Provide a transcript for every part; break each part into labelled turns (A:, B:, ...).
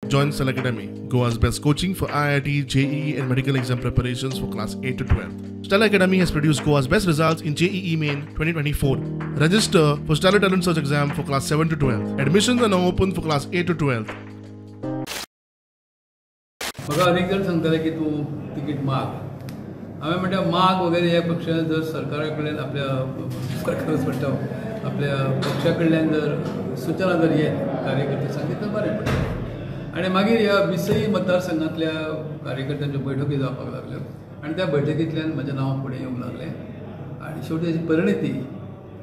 A: Join Stella Academy, Goa's best coaching for IIT, JEE and medical exam preparations for class 8 to 12. Stella Academy has produced Goa's best results in JEE Main 2024. Register for Stella Talent Search exam for class 7 to 12. Admissions are now open for class 8 to 12.
B: म्हाका अनेक जण सांगताले की तूं ticket माग. हांवें म्हणटा माग वगैरे ह्या पक्षान जर सरकारा कडल्यान आपल्या पक्षा कडल्यान जर सूचना जर येत कार्यकर्ते सांगितलं बरें पडटा. आनी मागीर ह्या 20 मतदारसंघांतल्या कार्यकर्त्यांच्यो बैठकी जावपाक लागल्यो आनी त्या बैठकींतल्यान म्हजें नांव फुडें येवंक लागलें आनी शेवटी हेची परिणिती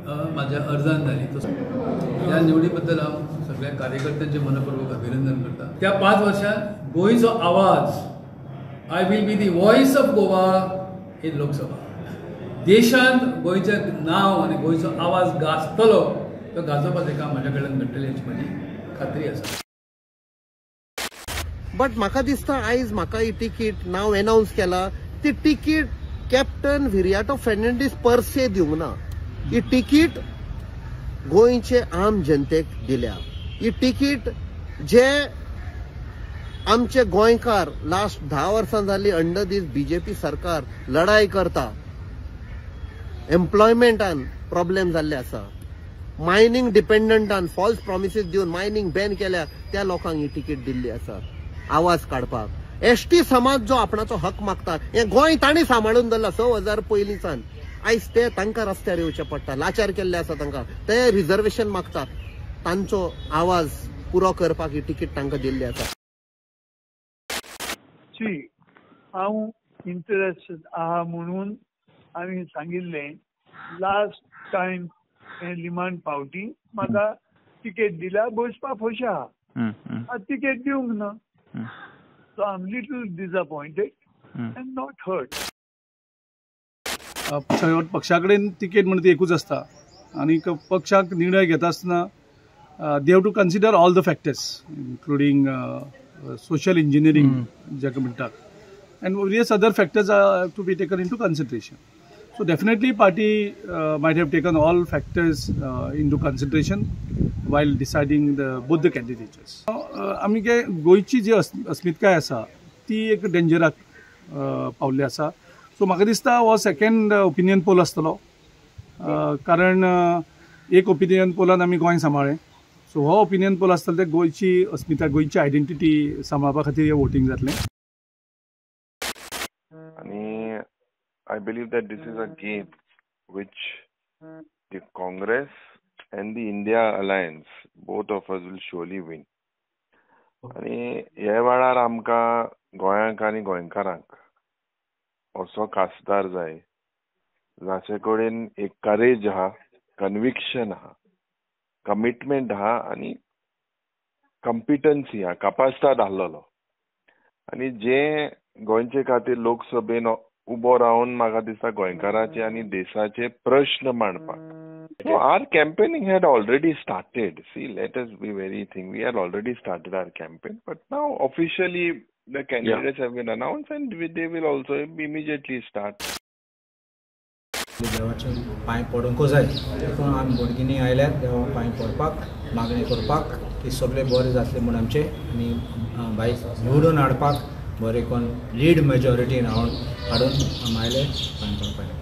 B: म्हाज्या अर्जान जाली. ह्या निवडी बद्दल हांव सगळ्या कार्यकर्त्यांचे मनपूर्वक अभिनंदन करता. त्या 5 वर्षांत गोंयचो आवाज, I will be the voice of Goa in Lok Sabha. देशांत गोंयचें नांव आनी गोंयचो आवाज गाजतलो तो गाजोवपाचें काम म्हाज्या कडल्यान घडटलें हाची म्हजी खात्री आसा.
C: बट म्हाका दिसता आयज म्हाका ही तिकीट नाव अनाउन्स केला ती तिकीट कॅप्टन विरियाटो फर्नांडीस परसे दिवंक ना. ही तिकीट गोंयचे आम जनतेक दिल्या. ही तिकीट जे आमचे गोंयकार लास्ट 10 वर्सां जाली अंडर दीस बीजेपी सरकार लढाई करता. एम्प्लॉयमेंटान प्रॉब्लेम जाल्ले आसा. मायनिंग डिपेंडंटान फॉल्स प्रॉमिसीस दिवन मायनिंग बॅन केल्या त्या लोकांक ही तिकीट दिल्ली आसा आवाज काडपाक. एसटी समाज जो आपणाचो हक मागता हे गोंय तांणी सांबाळून दवरला 6000 पयलींसान. आयज ते तांकां रस्त्यार येवचें पडटा. लाचार केल्ले आसा तांकां. ते रिजर्वेशन मागतात. तांचो आवाज पुरो करपाक ही तिकीट तांकां दिल्ली आसा.
D: हांव इंटरेस्टेड आहा म्हणून हांवें सांगिल्लें लास्ट टायम हे लिमान पावटी म्हाका तिकेट दिल्या बसपा खोशी आहा. तिकेट दिवंक ना. So I am little disappointed and not hurt.
E: पक्षा कडेन तिकेट म्हणटा ती एकूच आसता आनी पक्षाक निर्णय घेता आसतना they have to consider all the factors including social engineering jaga म्हणटात and various other factors are to be taken into consideration. So definitely party might have taken all factors into consideration while deciding both the candidates. आमी गोंयची जी अस्मिताय आसा ती एक डेंजराक पावल्ली आसा. So म्हाका दिसता हो सेकंड ओपिनियन पोल आसतलो कारण एक ओपिनियन पोलान आमी गोंय सांबाळ्ळें. सो हो ओपिनियन पोल आसतलो ते गोंयची अस्मिताय गोंयची आयडेंटिटी सांबाळपा खातीर हे वोटींग जातलें.
F: आणि I believe that this is a game which the Congress and the India alliance both of us will surely win. आणि ह्या वेळार आमकां गोंयांक आनी गोंयकारांक असो खासदार जाय जाचे कडेन एक करेज आहा, कन्विक्शन आहा, कमिटमेंट आहा आनी कॉम्पिटन्सी आहा, कॅपासिटी आसलेलो आनी जे गोंयचे खातीर लोकसभेन उबो रावन म्हाका दिसता गोंयकाराचे आनी देशाचे प्रश्न मांडपाक. So our campaigning had already started. See, let us be very thing. We had already started our campaign, but now officially the candidates have been announced and they will also immediately start.
G: देवाचे पांय पडूंक जाय. देखून आमी भुरगीं आयल्यार देवा पांय पडपाक मागणी करपाक की सगळें बरें जातलें म्हूण आमचें आनी भायर निवडून हाडपाक बरें कोण लीड मेजॉरिटीन हाडून आमी आयले पांय पडपाक.